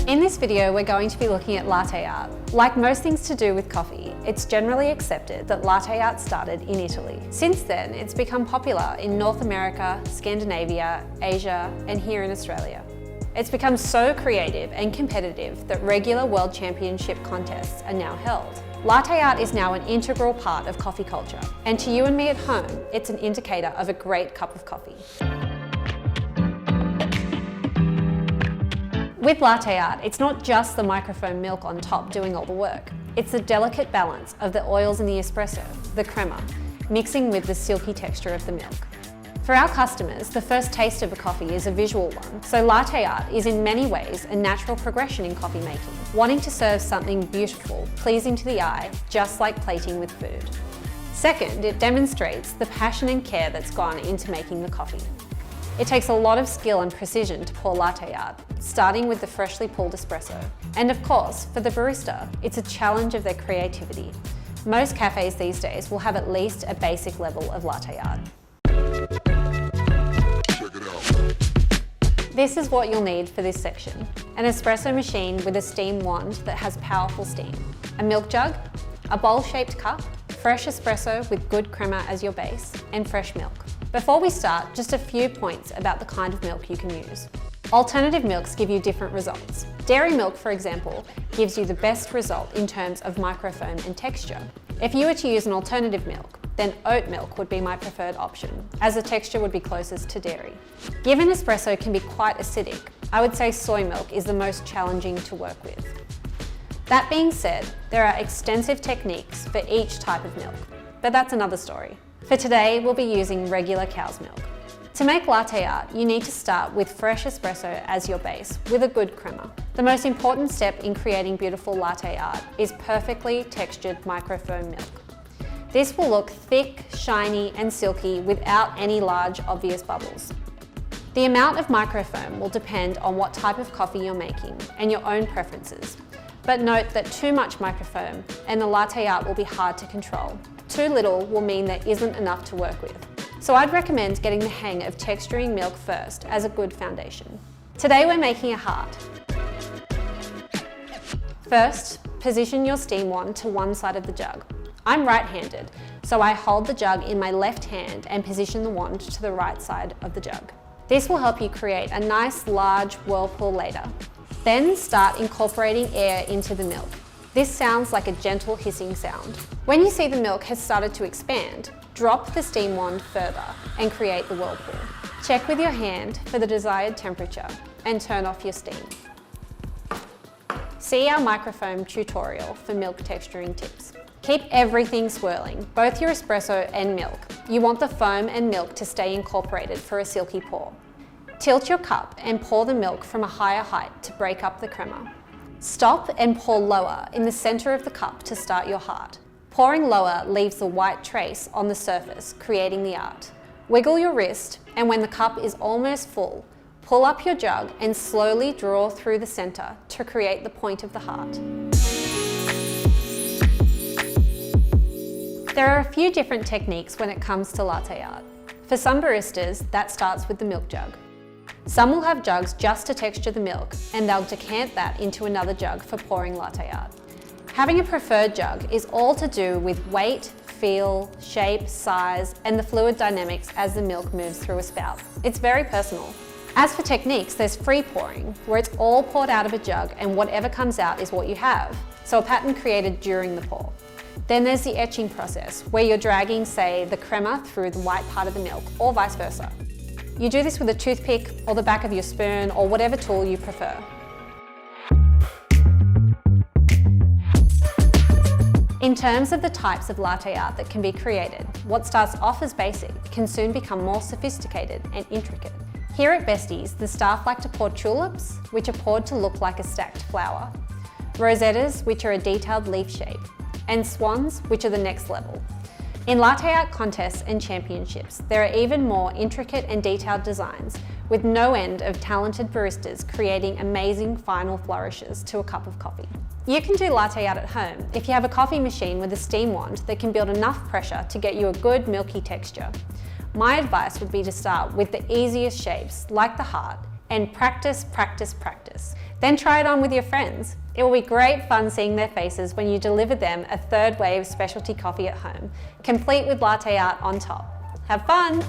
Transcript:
In this video, we're going to be looking at latte art. Like most things to do with coffee, it's generally accepted that latte art started in Italy. Since then, it's become popular in North America, Scandinavia, Asia, and here in Australia. It's become so creative and competitive that regular World Championship contests are now held. Latte art is now an integral part of coffee culture, and to you and me at home, it's an indicator of a great cup of coffee. With latte art, it's not just the microfoam milk on top doing all the work. It's the delicate balance of the oils in the espresso, the crema, mixing with the silky texture of the milk. For our customers, the first taste of a coffee is a visual one, so latte art is in many ways a natural progression in coffee making, wanting to serve something beautiful, pleasing to the eye, just like plating with food. Second, it demonstrates the passion and care that's gone into making the coffee. It takes a lot of skill and precision to pour latte art, starting with the freshly pulled espresso. And of course, for the barista, it's a challenge of their creativity. Most cafes these days will have at least a basic level of latte art. This is what you'll need for this section. An espresso machine with a steam wand that has powerful steam, a milk jug, a bowl-shaped cup, fresh espresso with good crema as your base, and fresh milk. Before we start, just a few points about the kind of milk you can use. Alternative milks give you different results. Dairy milk, for example, gives you the best result in terms of microfoam and texture. If you were to use an alternative milk, then oat milk would be my preferred option, as the texture would be closest to dairy. Given espresso can be quite acidic, I would say soy milk is the most challenging to work with. That being said, there are extensive techniques for each type of milk, but that's another story. For today, we'll be using regular cow's milk. To make latte art, you need to start with fresh espresso as your base, with a good crema. The most important step in creating beautiful latte art is perfectly textured microfoam milk. This will look thick, shiny, and silky without any large, obvious bubbles. The amount of microfoam will depend on what type of coffee you're making and your own preferences. But note that too much microfoam and the latte art will be hard to control. Too little will mean there isn't enough to work with. So I'd recommend getting the hang of texturing milk first as a good foundation. Today we're making a heart. First, position your steam wand to one side of the jug. I'm right-handed, so I hold the jug in my left hand and position the wand to the right side of the jug. This will help you create a nice large whirlpool later. Then start incorporating air into the milk. This sounds like a gentle hissing sound. When you see the milk has started to expand, drop the steam wand further and create the whirlpool. Check with your hand for the desired temperature and turn off your steam. See our microfoam tutorial for milk texturing tips. Keep everything swirling, both your espresso and milk. You want the foam and milk to stay incorporated for a silky pour. Tilt your cup and pour the milk from a higher height to break up the crema. Stop and pour lower in the center of the cup to start your heart. Pouring lower leaves the white trace on the surface, creating the art. Wiggle your wrist, and when the cup is almost full, pull up your jug and slowly draw through the center to create the point of the heart. There are a few different techniques when it comes to latte art. For some baristas, that starts with the milk jug. Some will have jugs just to texture the milk, and they'll decant that into another jug for pouring latte art. Having a preferred jug is all to do with weight, feel, shape, size, and the fluid dynamics as the milk moves through a spout. It's very personal. As for techniques, there's free pouring, where it's all poured out of a jug and whatever comes out is what you have, so a pattern created during the pour. Then there's the etching process, where you're dragging, say, the crema through the white part of the milk, or vice versa. You do this with a toothpick or the back of your spoon or whatever tool you prefer. In terms of the types of latte art that can be created, what starts off as basic can soon become more sophisticated and intricate. Here at Besties, the staff like to pour tulips, which are poured to look like a stacked flower, rosettas, which are a detailed leaf shape, and swans, which are the next level. In latte art contests and championships, there are even more intricate and detailed designs, with no end of talented baristas creating amazing final flourishes to a cup of coffee. You can do latte art at home if you have a coffee machine with a steam wand that can build enough pressure to get you a good milky texture. My advice would be to start with the easiest shapes, like the heart, and practice, practice, practice. Then try it on with your friends. It will be great fun seeing their faces when you deliver them a third wave specialty coffee at home, complete with latte art on top. Have fun!